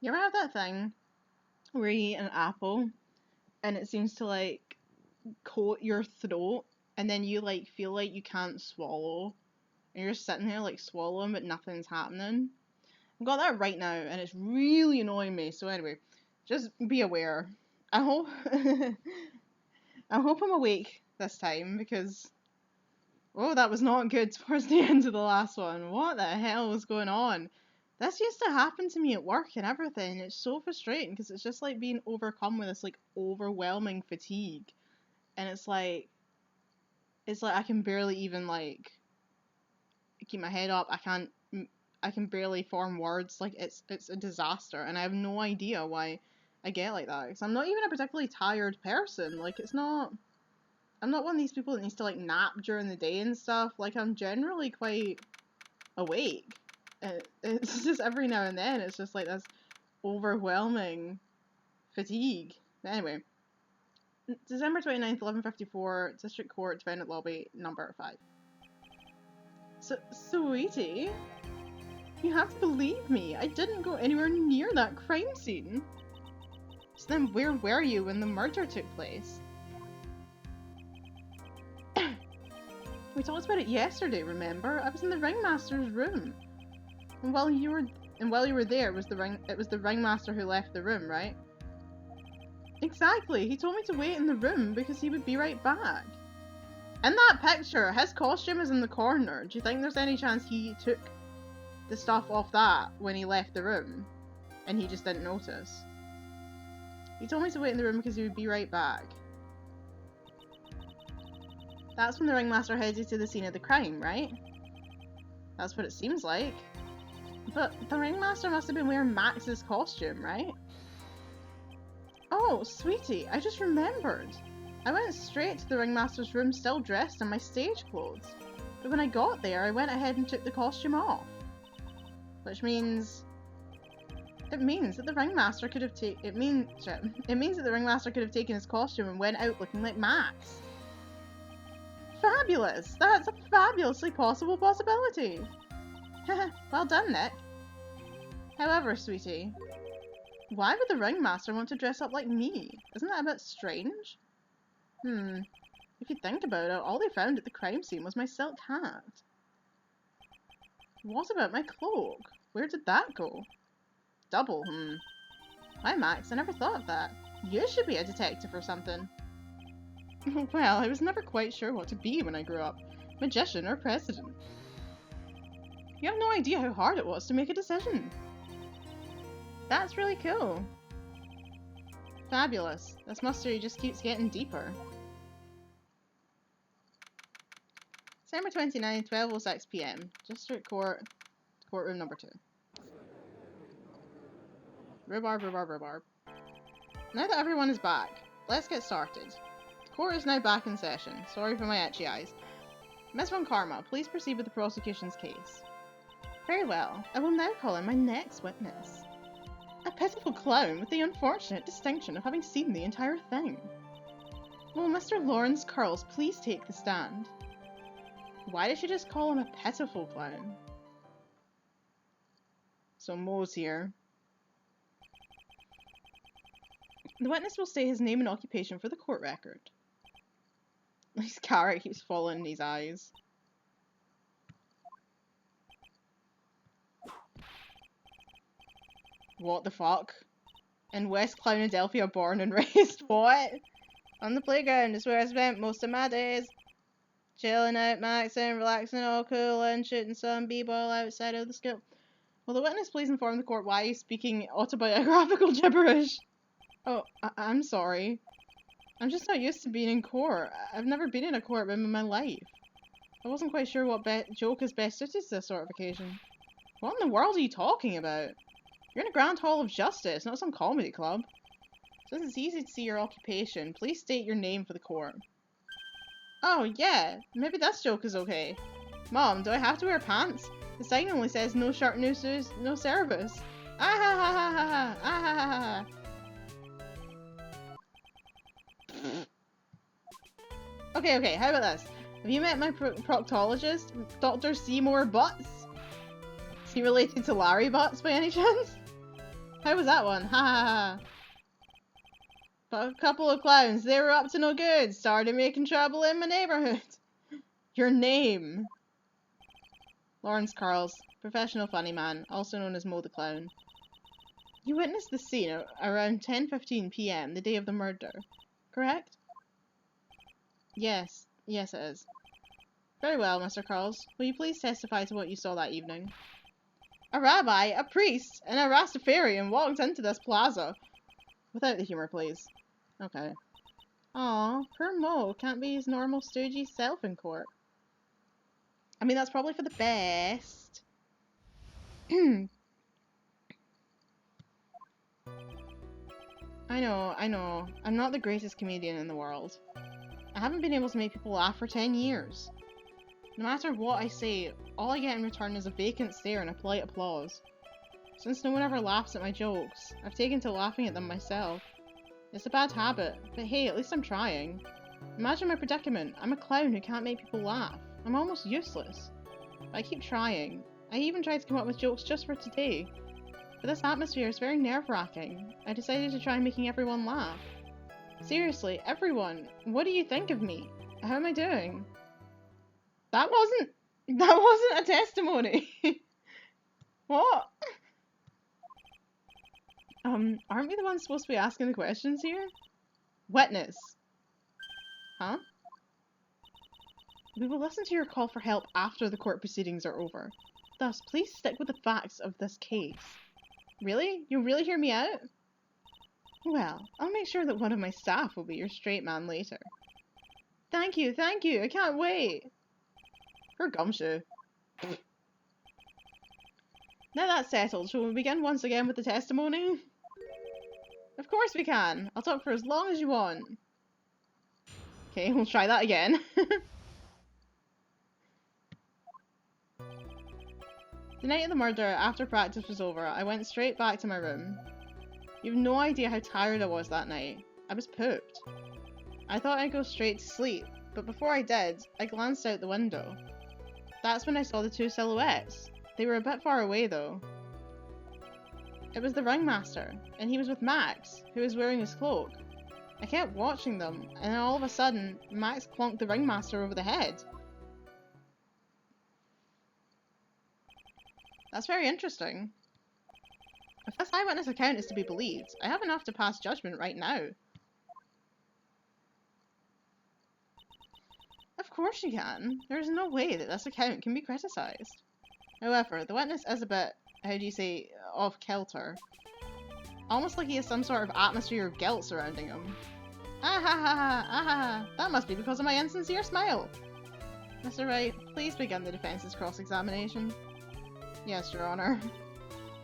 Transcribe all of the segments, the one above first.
You ever have that thing where you eat an apple and it seems to like coat your throat and then you like feel like you can't swallow and you're just sitting there like swallowing but nothing's happening? I've got that right now and it's really annoying me. So anyway, just be aware. I hope I hope I'm awake this time because oh, that was not good towards the end of the last one. What the hell was going on? This used to happen to me at work and everything. It's so frustrating because it's just like being overcome with this like overwhelming fatigue. And it's like I can barely even like keep my head up. I can barely form words. Like it's a disaster and I have no idea why I get like that. Because I'm not even a particularly tired person. Like I'm not one of these people that needs to like nap during the day and stuff. Like I'm generally quite awake. It's just every now and then it's just like this overwhelming fatigue. But anyway, December 29th, 11:54, District Court, Defendant Lobby, number 5. So, sweetie, you have to believe me. I didn't go anywhere near that crime scene. So then where were you when the murder took place? We talked about it yesterday, remember? I was in the ringmaster's room. And while you were there, it was the ringmaster who left the room, right? Exactly. He told me to wait in the room because he would be right back. In that picture, his costume is in the corner. Do you think there's any chance he took the stuff off that when he left the room and he just didn't notice? He told me to wait in the room because he would be right back. That's when the ringmaster headed to the scene of the crime, right? That's what it seems like. But the ringmaster must have been wearing Max's costume, right? Oh, sweetie, I just remembered. I went straight to the ringmaster's room still dressed in my stage clothes. But when I got there, I went ahead and took the costume off. Which means... It means that the ringmaster could have taken... It means that the ringmaster could have taken his costume and went out looking like Max. Fabulous! That's a fabulously possible possibility! Well done, Nick. However, sweetie, why would the ringmaster want to dress up like me? Isn't that a bit strange? If you think about it, all they found at the crime scene was my silk hat. What about my cloak? Where did that go? Double, Why, Max, I never thought of that. You should be a detective or something. Well, I was never quite sure what to be when I grew up. Magician or president. You have no idea how hard it was to make a decision. That's really cool. Fabulous. This mystery just keeps getting deeper. December 29th, 12:06 PM. District Court, courtroom number 2. Rhubarb, rhubarb, rhubarb. Now that everyone is back, let's get started. The court is now back in session. Sorry for my itchy eyes. Miss Von Karma, please proceed with the prosecution's case. Very well. I will now call in my next witness. A pitiful clown with the unfortunate distinction of having seen the entire thing. Will Mr. Lawrence Curls please take the stand? Why did she just call him a pitiful clown? So Mo's here. The witness will state his name and occupation for the court record. His carrot keeps falling in his eyes. What the fuck? In West Clownadelphia, born and raised. What? On the playground is where I spent most of my days. Chilling out, maxing, relaxing, all cool, and shooting some b-ball outside of the school. Will the witness please inform the court why he's speaking autobiographical gibberish? Oh, I'm sorry. I'm just not used to being in court. I've never been in a courtroom in my life. I wasn't quite sure what joke is best suited to this sort of occasion. What in the world are you talking about? You're in a grand hall of justice, not some comedy club. Since it's easy to see your occupation, please state your name for the court. Oh, yeah, maybe this joke is okay. Mom, do I have to wear pants? The sign only says no shirt, no shoes, no service. Ah ha ha ha ha ha, ah ha ha ha ha. Okay, how about this? Have you met my proctologist, Dr. Seymour Butts? Is he related to Larry Butts by any chance? How was that one? Ha ha ha. But a couple of clowns, they were up to no good, started making trouble in my neighborhood. Your name? Lawrence Carls, professional funny man, also known as Mo the Clown. You witnessed the scene around 10:15 p.m. the day of the murder, correct? Yes, it is. Very well, Mr. Carls. Will you please testify to what you saw that evening? A rabbi, a priest, and a Rastafarian walked into this plaza. Without the humor, please. Okay. Aw, poor Mo can't be his normal stoogey self in court. I mean, that's probably for the best. I know. I'm not the greatest comedian in the world. I haven't been able to make people laugh for 10 years. No matter what I say, all I get in return is a vacant stare and a polite applause. Since no one ever laughs at my jokes, I've taken to laughing at them myself. It's a bad habit, but hey, at least I'm trying. Imagine my predicament. I'm a clown who can't make people laugh. I'm almost useless. But I keep trying. I even tried to come up with jokes just for today. But this atmosphere is very nerve-wracking. I decided to try making everyone laugh. Seriously, everyone, what do you think of me? How am I doing? That wasn't a testimony. What? Aren't we the ones supposed to be asking the questions here? Witness. Huh? We will listen to your call for help after the court proceedings are over. Thus, please stick with the facts of this case. Really? You'll really hear me out? Well, I'll make sure that one of my staff will be your straight man later. Thank you, I can't wait. Her gumshoe. Now that's settled, shall we begin once again with the testimony? Of course we can. I'll talk for as long as you want. Okay, we'll try that again. The night of the murder, after practice was over, I went straight back to my room. You've no idea how tired I was that night. I was pooped. I thought I'd go straight to sleep, but before I did, I glanced out the window. That's when I saw the two silhouettes. They were a bit far away though. It was the ringmaster, and he was with Max, who was wearing his cloak. I kept watching them, and then all of a sudden, Max clonked the ringmaster over the head. That's very interesting. If this eyewitness account is to be believed, I have enough to pass judgment right now. Of course you can. There is no way that this account can be criticised. However, the witness is a bit, how do you say, off kilter. Almost like he has some sort of atmosphere of guilt surrounding him. Ah ha ha ha, ah ha ha, that must be because of my insincere smile. Mr. Wright, please begin the defence's cross-examination. Yes, Your Honour.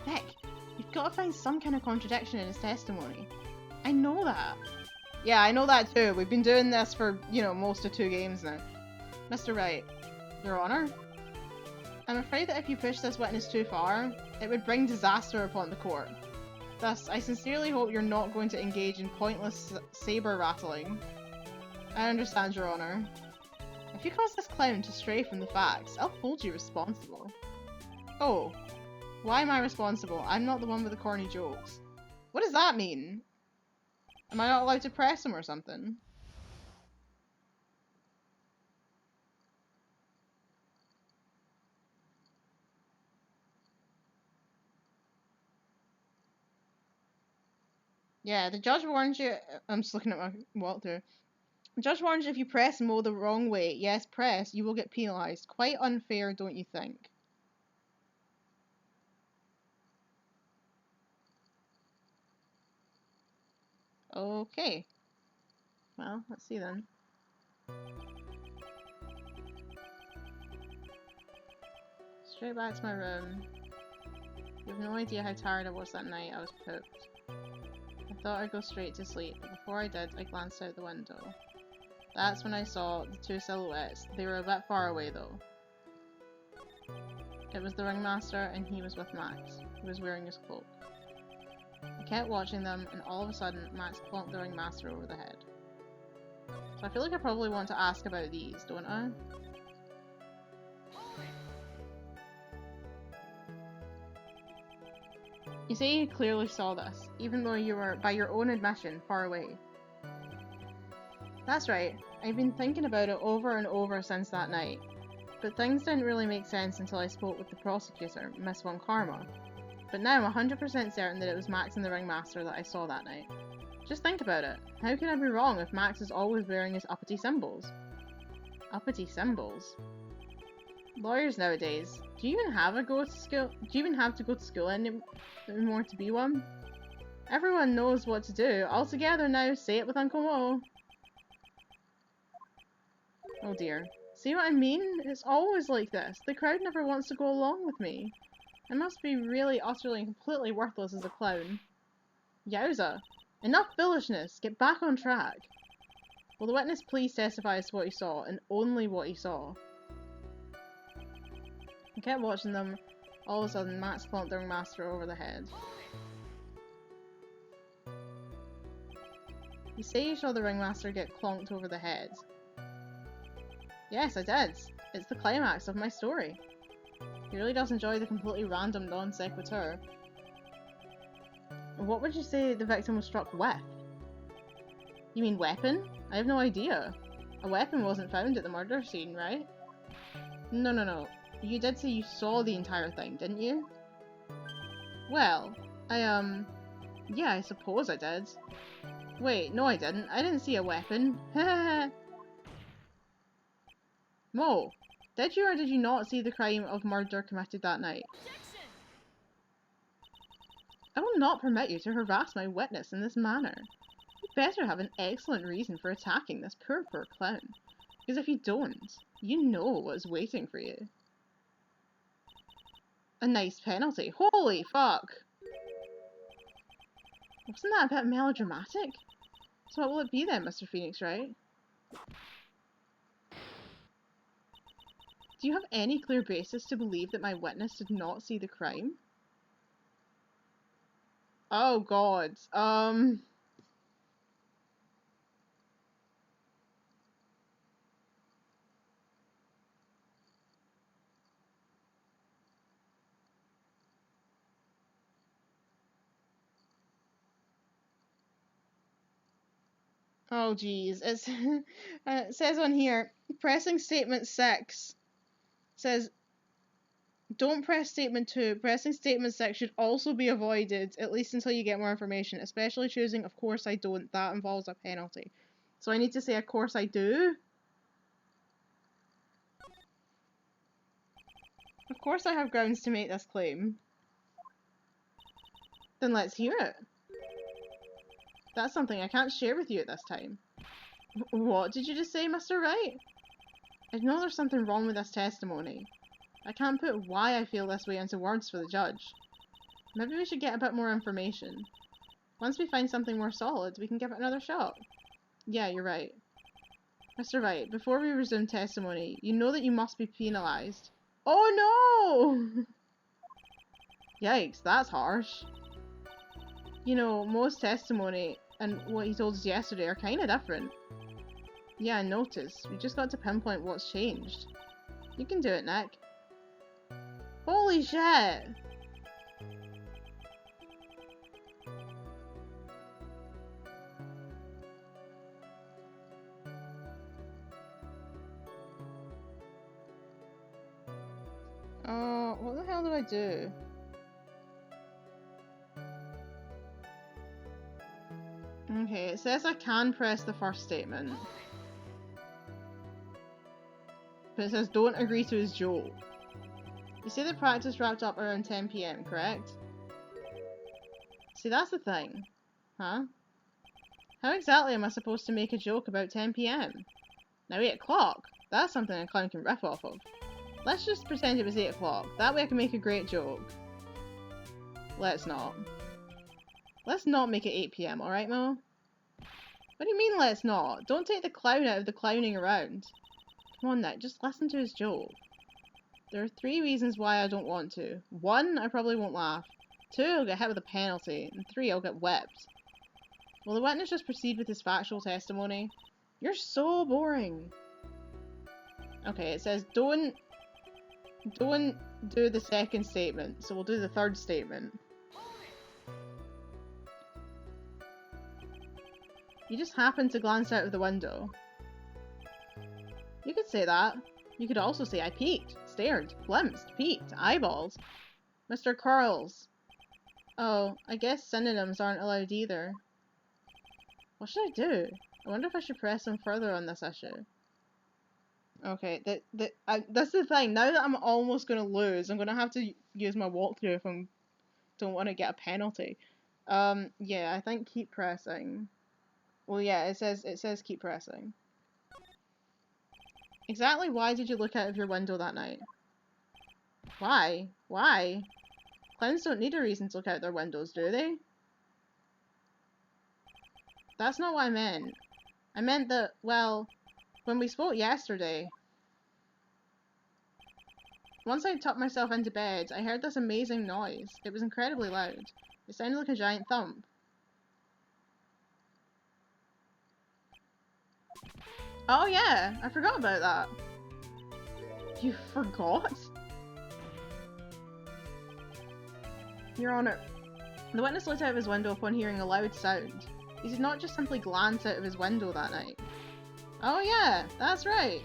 Vic, you've got to find some kind of contradiction in his testimony. I know that. Yeah, I know that too. We've been doing this for, most of 2 games now. Mr. Wright, Your Honour? I'm afraid that if you push this witness too far, it would bring disaster upon the court. Thus, I sincerely hope you're not going to engage in pointless saber rattling. I understand, Your Honour. If you cause this clown to stray from the facts, I'll hold you responsible. Oh, why am I responsible? I'm not the one with the corny jokes. What does that mean? Am I not allowed to press him or something? Yeah, the judge warns you. I'm just looking at my walkthrough. The judge warns you if you press Mo the wrong way, yes, press, you will get penalised. Quite unfair, don't you think? Okay. Well, let's see then. Straight back to my room. You have no idea how tired I was that night. I was pooped. I thought I'd go straight to sleep, but before I did, I glanced out the window. That's when I saw the two silhouettes. They were a bit far away though. It was the ringmaster, and he was with Max, who was wearing his cloak. I kept watching them, and all of a sudden, Max plonked the ringmaster over the head. So I feel like I probably want to ask about these, don't I? You say you clearly saw this, even though you were, by your own admission, far away. That's right. I've been thinking about it over and over since that night. But things didn't really make sense until I spoke with the prosecutor, Miss Von Karma. But now I'm 100% certain that it was Max and the Ringmaster that I saw that night. Just think about it. How could I be wrong if Max is always wearing his uppity symbols? Uppity symbols? Lawyers nowadays, do you even have to go to school anymore to be one? Everyone knows what to do. All together now, say it with Uncle Mo. Oh dear. See what I mean? It's always like this. The crowd never wants to go along with me. I must be really, utterly, and completely worthless as a clown. Yowza. Enough foolishness. Get back on track. Will the witness please testify as to what he saw, and only what he saw? I kept watching them. All of a sudden, Max clonked the Ringmaster over the head. You say you saw the Ringmaster get clonked over the head? Yes, I did. It's the climax of my story. He really does enjoy the completely random non sequitur. What would you say the victim was struck with? You mean weapon? I have no idea. A weapon wasn't found at the murder scene, right? No. You did say you saw the entire thing, didn't you? Well, yeah, I suppose I did. Wait, no I didn't. I didn't see a weapon. Mo, did you or did you not see the crime of murder committed that night? I will not permit you to harass my witness in this manner. You better have an excellent reason for attacking this poor clown. Because if you don't, you know what's waiting for you. A nice penalty. Holy fuck! Wasn't that a bit melodramatic? So what will it be then, Mr. Phoenix, right? Do you have any clear basis to believe that my witness did not see the crime? Oh god, oh geez, it's it says on here, pressing statement 6 says, don't press statement 2. Pressing statement 6 should also be avoided, at least until you get more information, especially choosing of course I don't. That involves a penalty. So I need to say of course I do. Of course I have grounds to make this claim. Then let's hear it. That's something I can't share with you at this time. What did you just say, Mr. Wright? I know there's something wrong with this testimony. I can't put why I feel this way into words for the judge. Maybe we should get a bit more information. Once we find something more solid, we can give it another shot. Yeah, you're right. Mr. Wright, before we resume testimony, you know that you must be penalised. Oh no! Yikes, that's harsh. You know, most testimony and what he told us yesterday are kind of different. Yeah, I noticed. We just got to pinpoint what's changed. You can do it, Nick. Holy shit! What the hell do I do? Okay, it says I can press the first statement. But it says don't agree to his joke. You say the practice wrapped up around 10 PM, correct? See, that's the thing. Huh? How exactly am I supposed to make a joke about 10 PM? Now 8 o'clock? That's something a clown can riff off of. Let's just pretend it was 8 o'clock. That way I can make a great joke. Let's not. Let's not make it 8 PM, alright, Mo? What do you mean, let's not? Don't take the clown out of the clowning around. Come on, Nick, just listen to his joke. There are 3 reasons why I don't want to. 1, I probably won't laugh. 2, I'll get hit with a penalty. And 3, I'll get whipped. Will the witness just proceed with his factual testimony? You're so boring. Okay, it says don't do the second statement, so we'll do the third statement. You just happened to glance out of the window. You could say that. You could also say I peeked, stared, glimpsed, peeked, eyeballed. Mr. Quarles. Oh, I guess synonyms aren't allowed either. What should I do? I wonder if I should press them further on this issue. Okay, that's the thing. Now that I'm almost going to lose, I'm going to have to use my walkthrough if I don't want to get a penalty. Yeah, I think keep pressing. Well, yeah, it says keep pressing. Exactly why did you look out of your window that night? Why? Why? Clowns don't need a reason to look out their windows, do they? That's not what I meant. I meant that, well, when we spoke yesterday, once I tucked myself into bed, I heard this amazing noise. It was incredibly loud. It sounded like a giant thump. Oh yeah, I forgot about that. You forgot? Your Honor, the witness looked out of his window upon hearing a loud sound. He did not just simply glance out of his window that night. Oh yeah, that's right.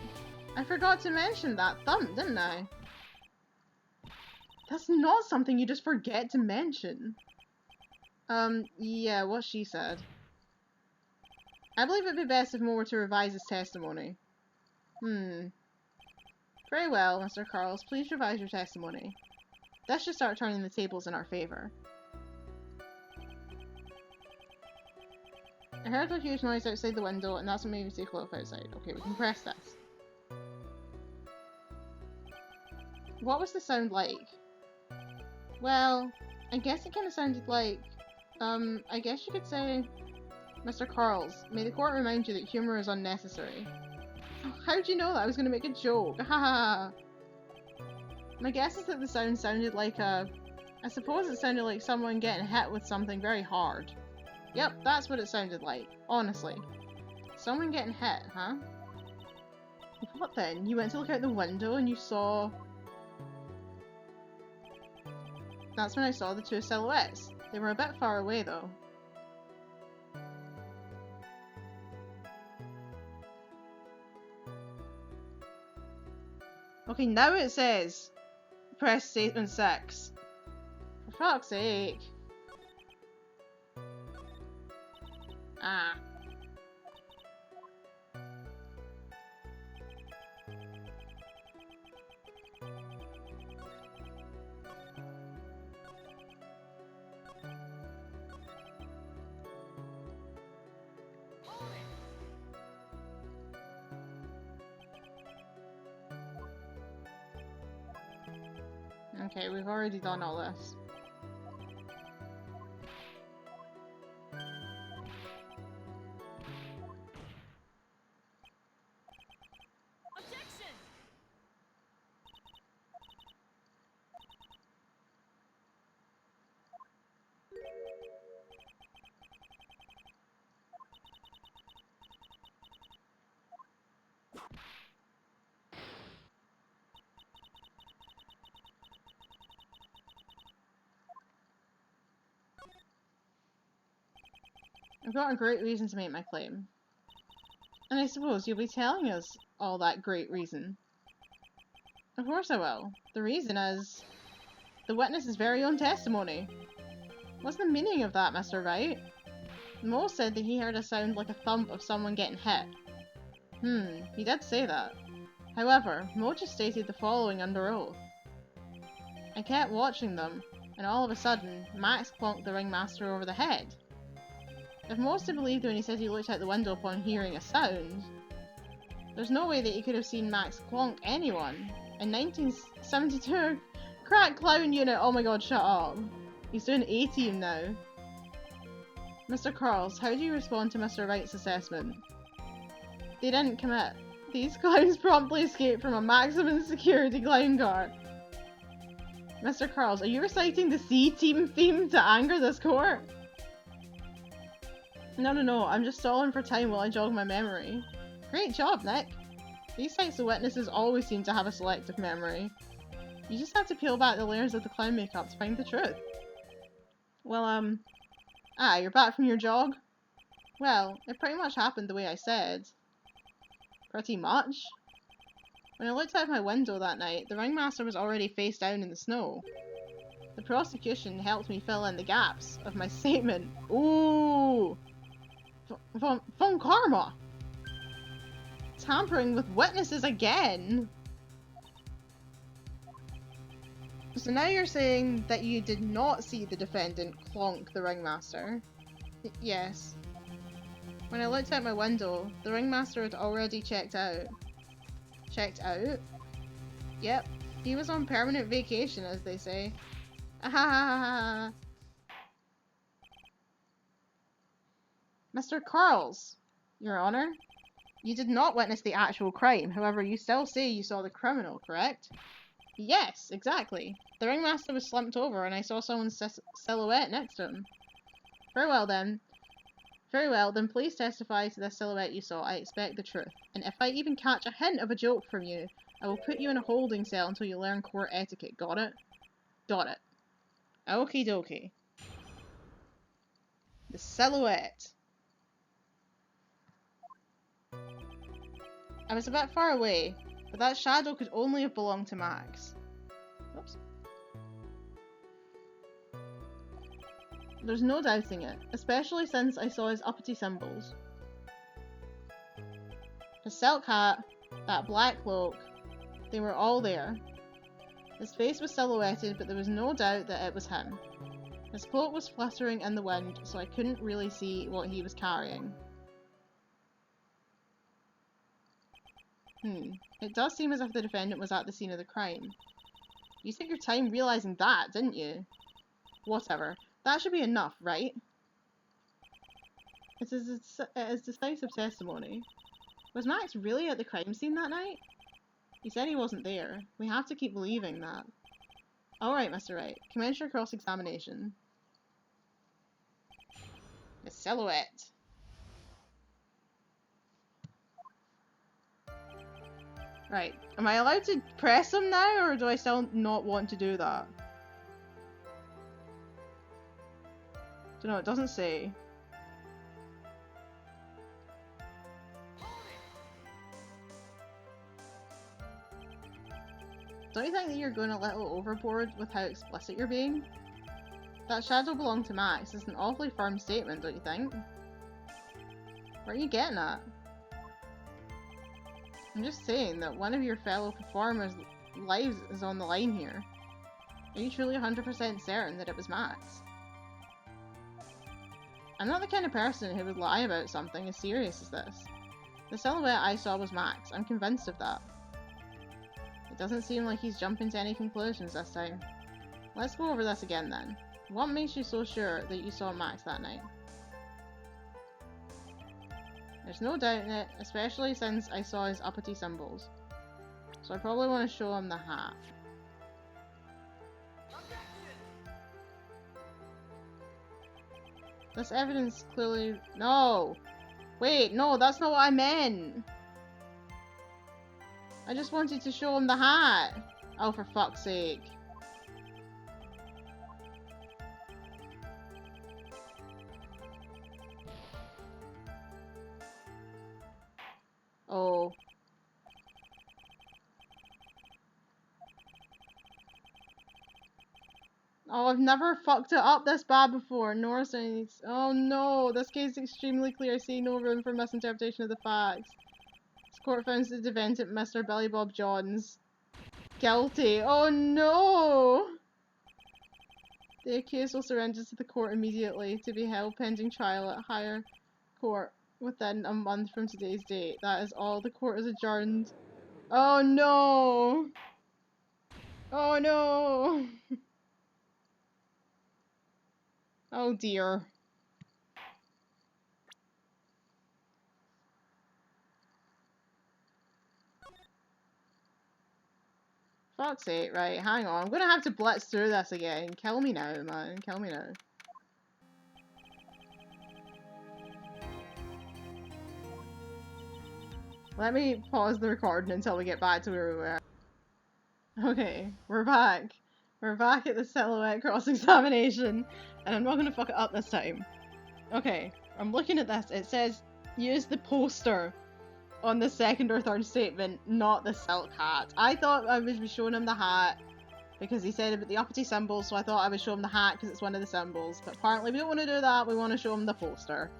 I forgot to mention that thump, didn't I? That's not something you just forget to mention. Yeah, what she said. I believe it'd be best if Mo were to revise his testimony. Very well, Mr. Quarles, please revise your testimony. This should start turning the tables in our favour. I heard a huge noise outside the window, and that's what made me take a look outside. Okay, we can press this. What was the sound like? Well, I guess it kind of sounded like, I guess you could say, Mr. Quarles, may the court remind you that humour is unnecessary. How'd you know that I was going to make a joke? Haha. My guess is that the sound sounded like I suppose it sounded like someone getting hit with something very hard. Yep, that's what it sounded like, honestly. Someone getting hit, huh? What then? You went to look out the window and you saw... That's when I saw the two silhouettes. They were a bit far away though. Okay, now it says press statement 6. For fuck's sake. Ah. Okay, we've already done all this. Objection! I've got a great reason to make my claim. And I suppose you'll be telling us all that great reason. Of course I will. The reason is... the witness's very own testimony. What's the meaning of that, Mr. Wright? Mo said that he heard a sound like a thump of someone getting hit. He did say that. However, Mo just stated the following under oath. I kept watching them, and all of a sudden, Max clonked the ringmaster over the head. If Mo's to believe when he says he looked out the window upon hearing a sound, there's no way that he could have seen Max clonk anyone. In 1972, crack clown unit, oh my god, shut up. He's doing A-team now. Mr. Quarles, how do you respond to Mr. Wright's assessment? They didn't commit. These clowns promptly escaped from a maximum security clown car. Mr. Quarles, are you reciting the C-team theme to anger this court? No, I'm just stalling for time while I jog my memory. Great job, Nick. These types of witnesses always seem to have a selective memory. You just have to peel back the layers of the clown makeup to find the truth. Well, you're back from your jog? Well, it pretty much happened the way I said. Pretty much? When I looked out my window that night, the ringmaster was already face down in the snow. The prosecution helped me fill in the gaps of my statement. Ooh! Von Karma! Tampering with witnesses again! So now you're saying that you did not see the defendant clonk the ringmaster? Yes. When I looked out my window, the ringmaster had already checked out. Checked out? Yep. He was on permanent vacation, as they say. Ahahaha. Mr. Carls, Your Honor, you did not witness the actual crime. However, you still say you saw the criminal, correct? Yes, exactly. The ringmaster was slumped over and I saw someone's silhouette next to him. Very well then. Very well, then please testify to the silhouette you saw. I expect the truth. And if I even catch a hint of a joke from you, I will put you in a holding cell until you learn court etiquette. Got it? Got it. Okie dokie. The silhouette. I was a bit far away, but that shadow could only have belonged to Max. Oops. There's no doubting it, especially since I saw his uppity symbols. His silk hat, that black cloak, they were all there. His face was silhouetted, but there was no doubt that it was him. His cloak was fluttering in the wind, so I couldn't really see what he was carrying. It does seem as if the defendant was at the scene of the crime. You took your time realising that, didn't you? Whatever. That should be enough, right? It is decisive testimony. Was Max really at the crime scene that night? He said he wasn't there. We have to keep believing that. Alright, Mr. Wright. Commence your cross-examination. The silhouette. Right. Am I allowed to press him now, or do I still not want to do that? Don't know, it doesn't say. Don't you think that you're going a little overboard with how explicit you're being? That shadow belonged to Max is an awfully firm statement, don't you think? What are you getting at? I'm just saying that one of your fellow performers' lives is on the line here. Are you truly 100% certain that it was Max? I'm not the kind of person who would lie about something as serious as this. The silhouette I saw was Max. I'm convinced of that. It doesn't seem like he's jumping to any conclusions this time. Let's go over this again then. What makes you so sure that you saw Max that night? There's no doubt in it, especially since I saw his uppity symbols. So I probably want to show him the hat. This evidence clearly... No! Wait, no, that's not what I meant! I just wanted to show him the hat! Oh, for fuck's sake. Oh. Oh, I've never fucked it up this bad before. Nor since. Oh no, this case is extremely clear. I see no room for misinterpretation of the facts. This court finds the defendant, Mr. Billy Bob Johns, guilty. Oh no! The accused will surrender to the court immediately to be held pending trial at higher court within a month from today's date. That is all. The court is adjourned. Oh no! Oh no! Oh dear. Fuck's sake, right, hang on. I'm gonna have to blitz through this again. Kill me now, man. Kill me now. Let me pause the recording until we get back to where we were. Okay, we're back. We're back at the silhouette cross-examination, and I'm not going to fuck it up this time. Okay, I'm looking at this. It says, use the poster on the second or third statement, not the silk hat. I thought I would be showing him the hat, because he said about the uppity symbols, so I thought I would show him the hat because it's one of the symbols. But apparently we don't want to do that, we want to show him the poster.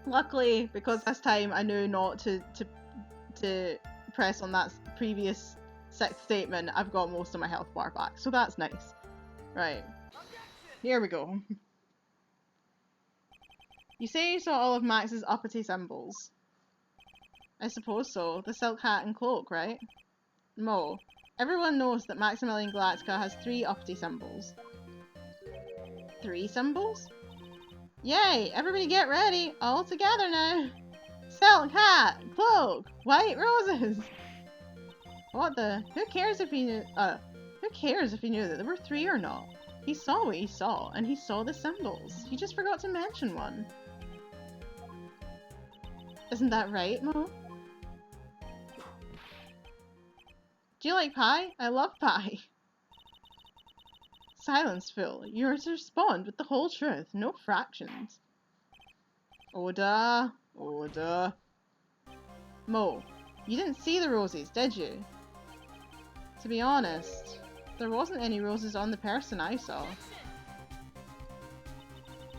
Luckily, because this time I knew not to press on that previous sixth statement, I've got most of my health bar back, so that's nice. Right, here we go. You say you saw all of Max's uppity symbols. I suppose so. The silk hat and cloak, right? Mo, everyone knows that Maximilian Galactica has 3 uppity symbols. 3 symbols? Yay! Everybody get ready! All together now! Silk hat! Cloak! White roses! What the? Who cares if he knew that there were 3 or not? He saw what he saw, and he saw the symbols. He just forgot to mention one. Isn't that right, Mo? Do you like pie? I love pie. Silence, Phil. You are to respond with the whole truth, no fractions. Order. Order. Mo, you didn't see the roses, did you? To be honest, there wasn't any roses on the person I saw.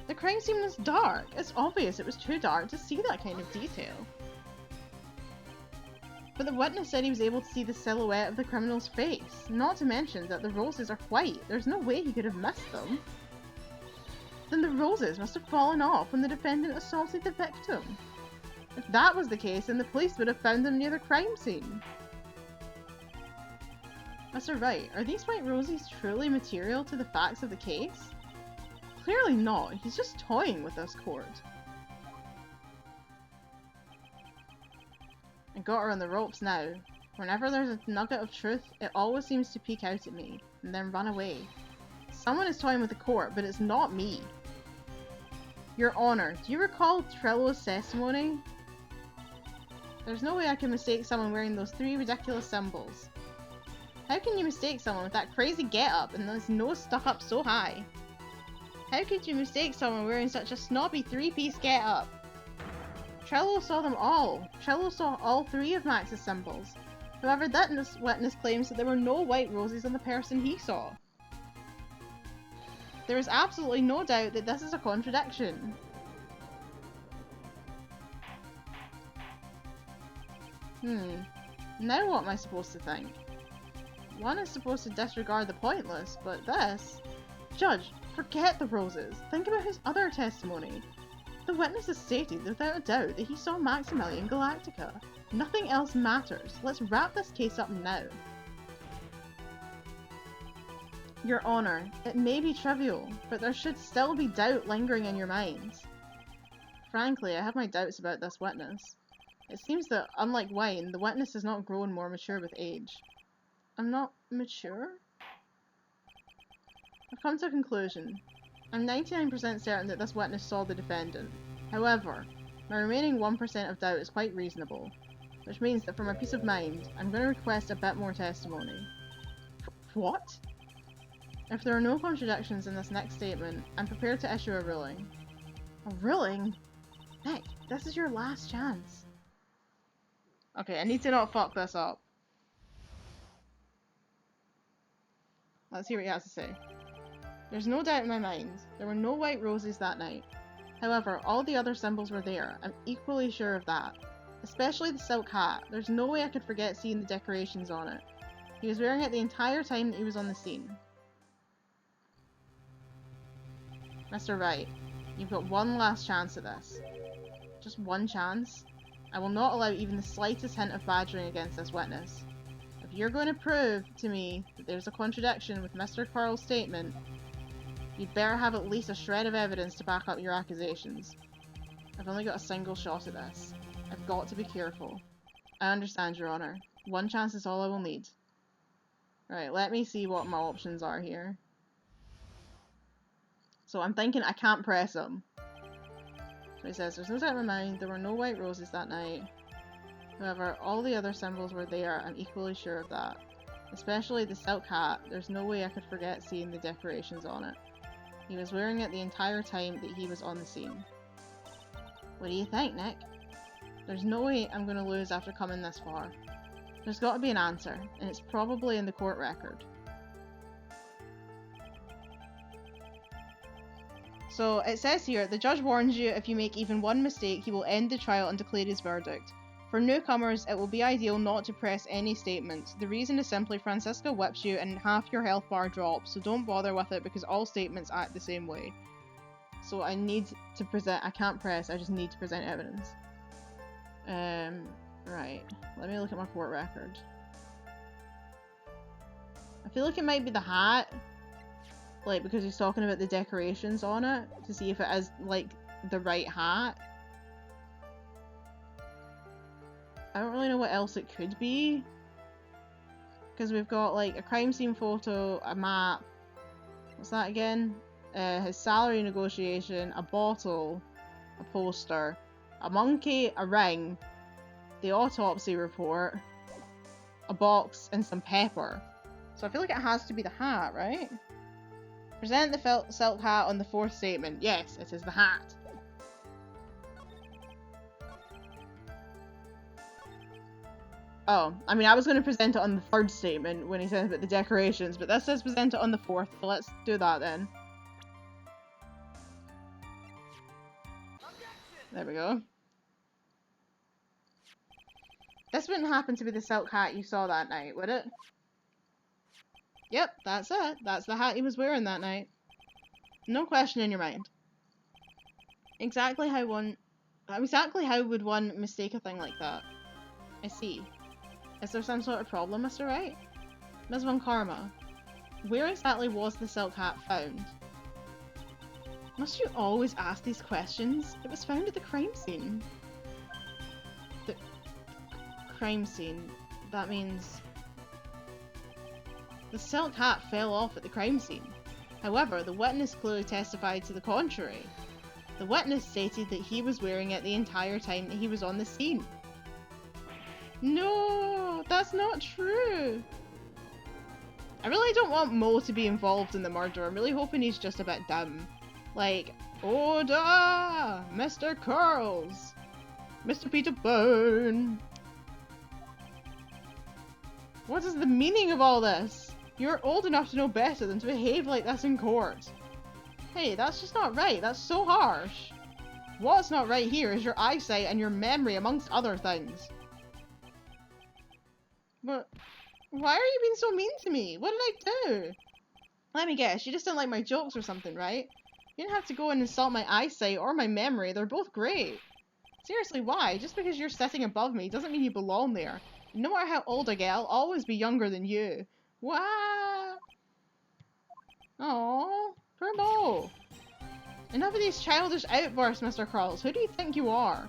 The crime scene was dark. It's obvious it was too dark to see that kind of detail. But the witness said he was able to see the silhouette of the criminal's face, not to mention that the roses are white. There's no way he could have missed them. Then the roses must have fallen off when the defendant assaulted the victim. If that was the case, then the police would have found them near the crime scene. Mr. Wright, are these white roses truly material to the facts of the case? Clearly not. He's just toying with this court. I got her on the ropes now. Whenever there's a nugget of truth, it always seems to peek out at me, and then run away. Someone is toying with the court, but it's not me. Your Honor, do you recall Trillo's testimony? There's no way I can mistake someone wearing those 3 ridiculous symbols. How can you mistake someone with that crazy get-up and his nose stuck up so high? How could you mistake someone wearing such a snobby 3-piece get-up? Trillo saw them all. Trillo saw all 3 of Max's symbols. However, that witness claims that there were no white roses on the person he saw. There is absolutely no doubt that this is a contradiction. Now what am I supposed to think? One is supposed to disregard the pointless, but this... Judge, forget the roses. Think about his other testimony. The witness has stated without a doubt that he saw Maximilian Galactica. Nothing else matters. Let's wrap this case up now. Your Honor, it may be trivial, but there should still be doubt lingering in your minds. Frankly, I have my doubts about this witness. It seems that, unlike wine, the witness has not grown more mature with age. I'm not mature? I've come to a conclusion. I'm 99% certain that this witness saw the defendant. However, my remaining 1% of doubt is quite reasonable, which means that for my peace of mind, I'm going to request a bit more testimony. What? If there are no contradictions in this next statement, I'm prepared to issue a ruling. A ruling? Nick, this is your last chance. Okay, I need to not fuck this up. Let's hear what he has to say. There's no doubt in my mind. There were no white roses that night. However, all the other symbols were there. I'm equally sure of that. Especially the silk hat. There's no way I could forget seeing the decorations on it. He was wearing it the entire time that he was on the scene. Mr. Wright, you've got one last chance at this. Just one chance. I will not allow even the slightest hint of badgering against this witness. If you're going to prove to me that there's a contradiction with Mr. Carl's statement, you'd better have at least a shred of evidence to back up your accusations. I've only got a single shot at this. I've got to be careful. I understand, Your Honor. One chance is all I will need. Right, let me see what my options are here. So I'm thinking I can't press him. So he says, there's no doubt in my mind, there were no white roses that night. However, all the other symbols were there, I'm equally sure of that. Especially the silk hat. There's no way I could forget seeing the decorations on it. He was wearing it the entire time that he was on the scene. What do you think, Nick? There's no way I'm going to lose after coming this far. There's got to be an answer, and it's probably in the court record. So it says here, the judge warns you if you make even one mistake, he will end the trial and declare his verdict. For newcomers, it will be ideal not to press any statements. The reason is simply Francisca whips you and half your health bar drops, so don't bother with it because all statements act the same way. So I need to present, I can't press, I just need to present evidence. Right, let me look at my court record. I feel like it might be the hat, like because he's talking about the decorations on it, to see if it is like the right hat. I don't really know what else it could be. Because we've got like a crime scene photo, a map, what's that again? His salary negotiation, a bottle, a poster, a monkey, a ring, the autopsy report, a box, and some pepper. So I feel like it has to be the hat, right? Present the silk hat on the fourth statement. Yes, it is the hat. Oh, I mean, I was going to present it on the third statement when he says about the decorations, but this says present it on the fourth, so let's do that then. There we go. This wouldn't happen to be the silk hat you saw that night, would it? Yep, that's it. That's the hat he was wearing that night. No question in your mind. Exactly how would one mistake a thing like that? I see. Is there some sort of problem, Mr. Wright? Ms. Von Karma, where exactly was the silk hat found? Must you always ask these questions? It was found at the crime scene. The crime scene? That means... The silk hat fell off at the crime scene. However, the witness clearly testified to the contrary. The witness stated that he was wearing it the entire time that he was on the scene. No, that's not true. I really don't want Mo to be involved in the murder. I'm really hoping he's just a bit dumb. Like, order! Mr. Curls! Mr. Peter Bone! What is the meaning of all this? You're old enough to know better than to behave like this in court. Hey, that's just not right. That's so harsh. What's not right here is your eyesight and your memory, amongst other things. But why are you being so mean to me? What did I do? Let me guess, you just didn't like my jokes or something, right? You didn't have to go and insult my eyesight or my memory. They're both great. Seriously, why? Just because you're sitting above me doesn't mean you belong there. No matter how old I get, I'll always be younger than you. What? Aww, poor Mo. Enough of these childish outbursts, Mr. Curls. Who do you think you are?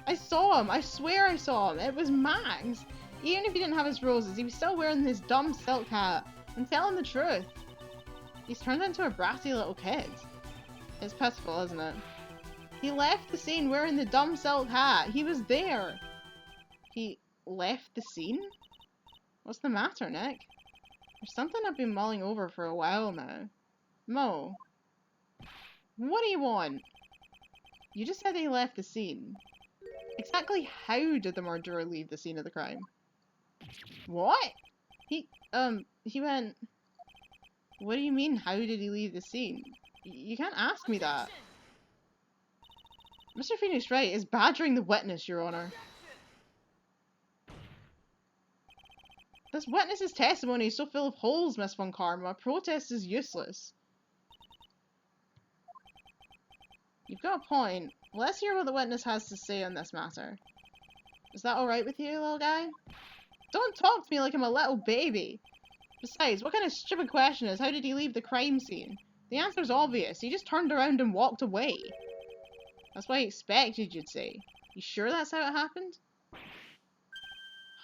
I saw him. I swear I saw him. It was Max. Even if he didn't have his roses, he was still wearing his dumb silk hat. I'm telling the truth. He's turned into a bratty little kid. It's pitiful, isn't it? He left the scene wearing the dumb silk hat. He was there. He left the scene? What's the matter, Nick? There's something I've been mulling over for a while now. Mo. What do you want? You just said he left the scene. Exactly how did the murderer leave the scene of the crime? What? He went... What do you mean, how did he leave the scene? You can't ask me that. Mr. Phoenix Wright is badgering the witness, Your Honor. This witness's testimony is so full of holes, Miss Von Karma. Protest is useless. You've got a point. Let's hear what the witness has to say on this matter. Is that alright with you, little guy? Don't talk to me like I'm a little baby. Besides, what kind of stupid question is, how did he leave the crime scene? The answer's obvious. He just turned around and walked away. That's what I expected you'd say. You sure that's how it happened?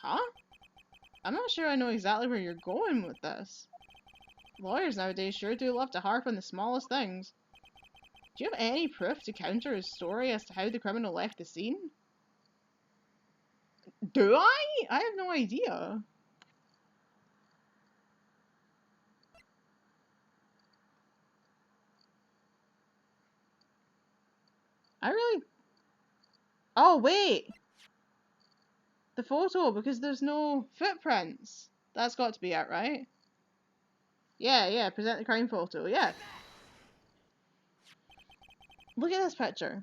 Huh? I'm not sure I know exactly where you're going with this. Lawyers nowadays sure do love to harp on the smallest things. Do you have any proof to counter his story as to how the criminal left the scene? Do I? I have no idea. I really... Oh, wait! The photo, because there's no footprints. That's got to be it, right? Yeah, present the crime photo, yeah. Look at this picture.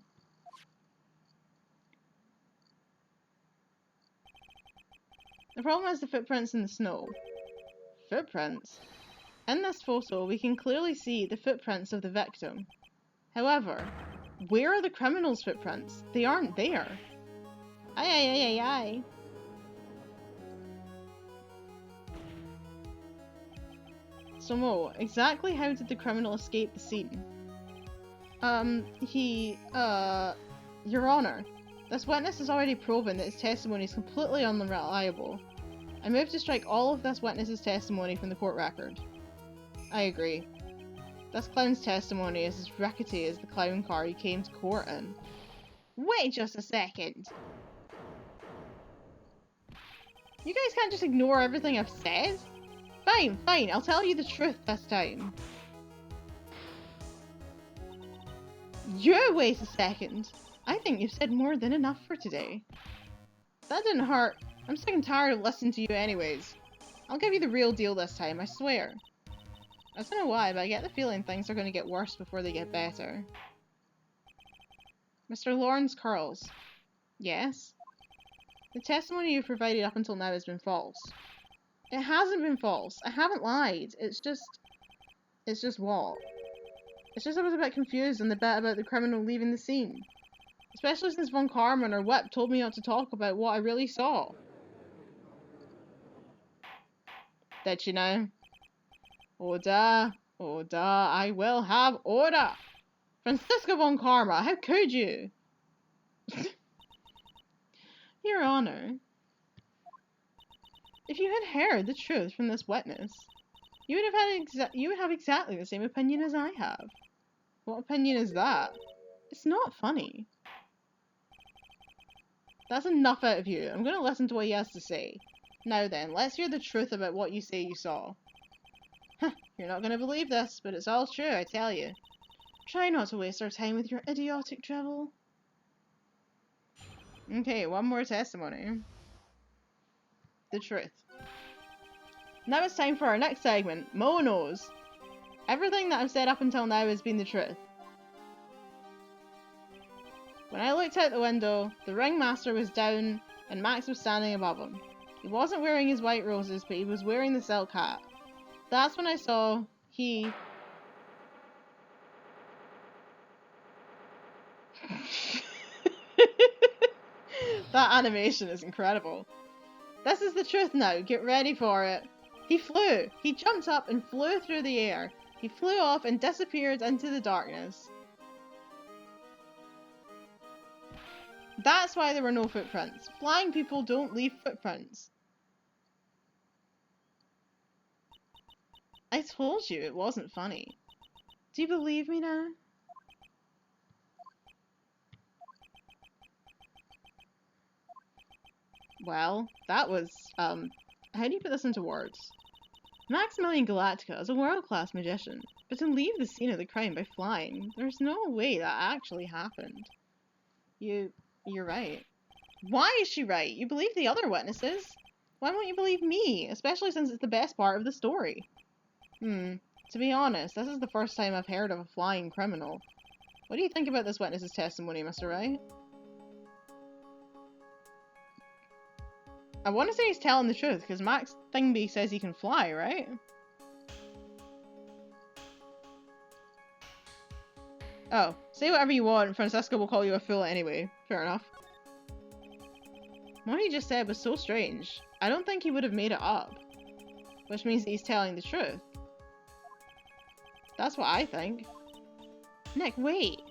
The problem is the footprints in the snow. Footprints? In this photo, we can clearly see the footprints of the victim. However, where are the criminals' footprints? They aren't there. Aye. So Mo, exactly how did the criminal escape the scene? Your Honor, this witness has already proven that his testimony is completely unreliable. I move to strike all of this witness's testimony from the court record. I agree. This clown's testimony is as rickety as the clown car he came to court in. Wait just a second. You guys can't just ignore everything I've said? Fine, I'll tell you the truth this time. You wait a second. I think you've said more than enough for today. That didn't hurt. I'm sick and tired of listening to you anyways. I'll give you the real deal this time, I swear. I don't know why, but I get the feeling things are going to get worse before they get better. Mr. Lawrence Curls. Yes? The testimony you've provided up until now has been false. It hasn't been false. I haven't lied. It's just what? It's just I was a bit confused on the bit about the criminal leaving the scene. Especially since Von Karman or Whip told me not to talk about what I really saw. Did you know? Order, I will have order! Francisco Von Karma, how could you? Your Honor, if you had heard the truth from this witness, you would have exactly the same opinion as I have. What opinion is that? It's not funny. That's enough out of you. I'm going to listen to what he has to say. Now then, let's hear the truth about what you say you saw. You're not going to believe this, but it's all true, I tell you. Try not to waste our time with your idiotic drivel. Okay, one more testimony. The truth. Now it's time for our next segment, Mo Knows. Everything that I've said up until now has been the truth. When I looked out the window, the ringmaster was down and Max was standing above him. He wasn't wearing his white roses, but he was wearing the silk hat. That's when I saw he... That animation is incredible. This is the truth now, get ready for it. He flew. He jumped up and flew through the air. He flew off and disappeared into the darkness. That's why there were no footprints. Flying people don't leave footprints. I told you it wasn't funny. Do you believe me now? Well, that was, how do you put this into words? Maximilian Galactica is a world-class magician, but to leave the scene of the crime by flying, there's no way that actually happened. You're right. Why is she right? You believe the other witnesses? Why won't you believe me? Especially since it's the best part of the story. To be honest, this is the first time I've heard of a flying criminal. What do you think about this witness's testimony, Mr. Wright? I want to say he's telling the truth, because Max Thingby says he can fly, right? Oh, say whatever you want, Francisco will call you a fool anyway. Fair enough. What he just said was so strange. I don't think he would have made it up. Which means that he's telling the truth. That's what I think. Nick, wait!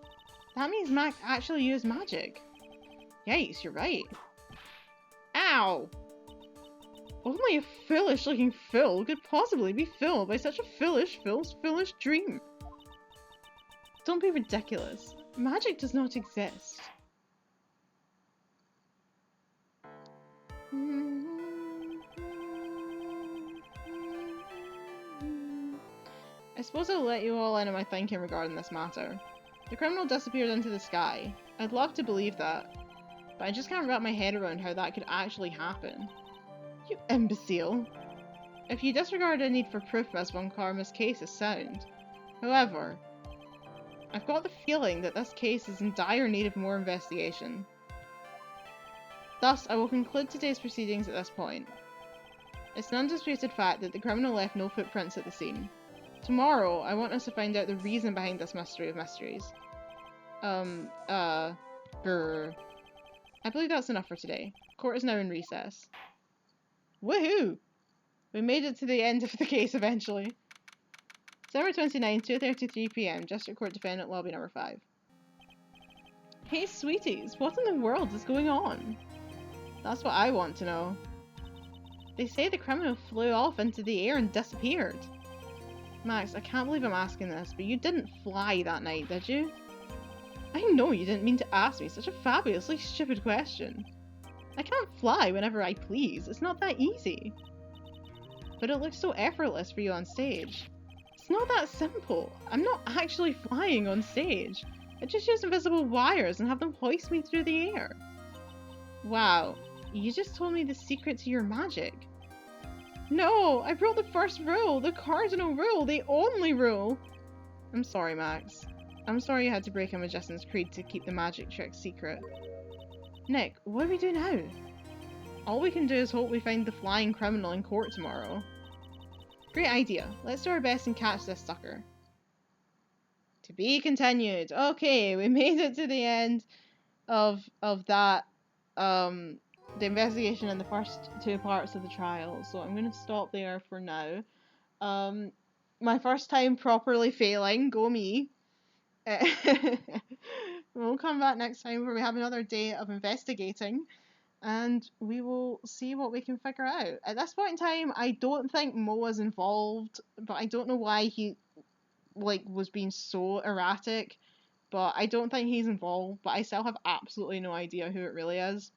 That means Max actually used magic. Yikes, you're right. Ow! Only a foolish-looking fool could possibly be fooled by such a foolish fool's foolish dream. Don't be ridiculous. Magic does not exist. I suppose I'll let you all in on my thinking regarding this matter. The criminal disappeared into the sky. I'd love to believe that, but I just can't wrap my head around how that could actually happen. You imbecile. If you disregard a need for proof, Ms. Von Karma's case is sound. However, I've got the feeling that this case is in dire need of more investigation. Thus, I will conclude today's proceedings at this point. It's an undisputed fact that the criminal left no footprints at the scene. Tomorrow, I want us to find out the reason behind this mystery of mysteries. Brr. I believe that's enough for today. Court is now in recess. Woohoo! We made it to the end of the case eventually. December 29, 2:33 PM, District Court Defendant Lobby number 5. Hey sweeties, what in the world is going on? That's what I want to know. They say the criminal flew off into the air and disappeared. Max, I can't believe I'm asking this, but you didn't fly that night, did you? I know you didn't mean to ask me such a fabulously stupid question. I can't fly whenever I please, it's not that easy. But it looks so effortless for you on stage. It's not that simple. I'm not actually flying on stage. I just use invisible wires and have them hoist me through the air. Wow, you just told me the secret to your magic. No, I broke the first rule, the cardinal rule, the only rule. I'm sorry, Max. I'm sorry you had to break a magician's creed to keep the magic trick secret. Nick, what do we do now? All we can do is hope we find the flying criminal in court tomorrow. Great idea. Let's do our best and catch this sucker. To be continued. Okay, we made it to the end of that, the investigation in the first 2 parts of the trial. So I'm going to stop there for now. My first time properly failing. Go me. We'll come back next time where we have another day of investigating. And we will see what we can figure out. At this point in time, I don't think Mo is involved, but I don't know why he was being so erratic. But I don't think he's involved, but I still have absolutely no idea who it really is.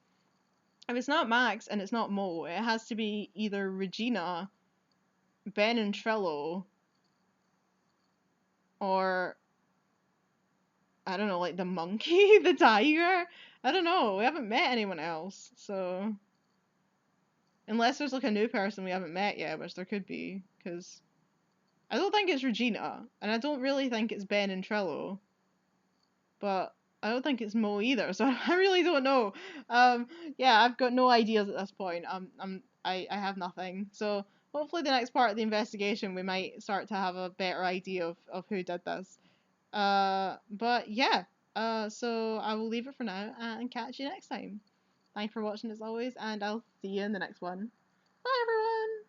If it's not Max and it's not Mo, it has to be either Regina, Ben and Trillo, or I don't know, like the monkey, the tiger. I don't know. We haven't met anyone else, so unless there's like a new person we haven't met yet, which there could be, because I don't think it's Regina, and I don't really think it's Ben and Trillo, but I don't think it's Mo either, so I really don't know. Yeah, I've got no ideas at this point. I have nothing. So hopefully the next part of the investigation we might start to have a better idea of who did this. But yeah. So I will leave it for now and catch you next time. Thanks for watching as always, and I'll see you in the next one. Bye everyone!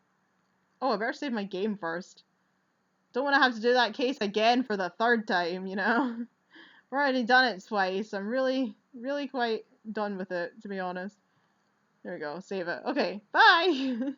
Oh, I better save my game first. Don't want to have to do that case again for the 3rd time, you know? I've already done it twice. I'm really quite done with it, to be honest. There we go, save it. Okay, bye!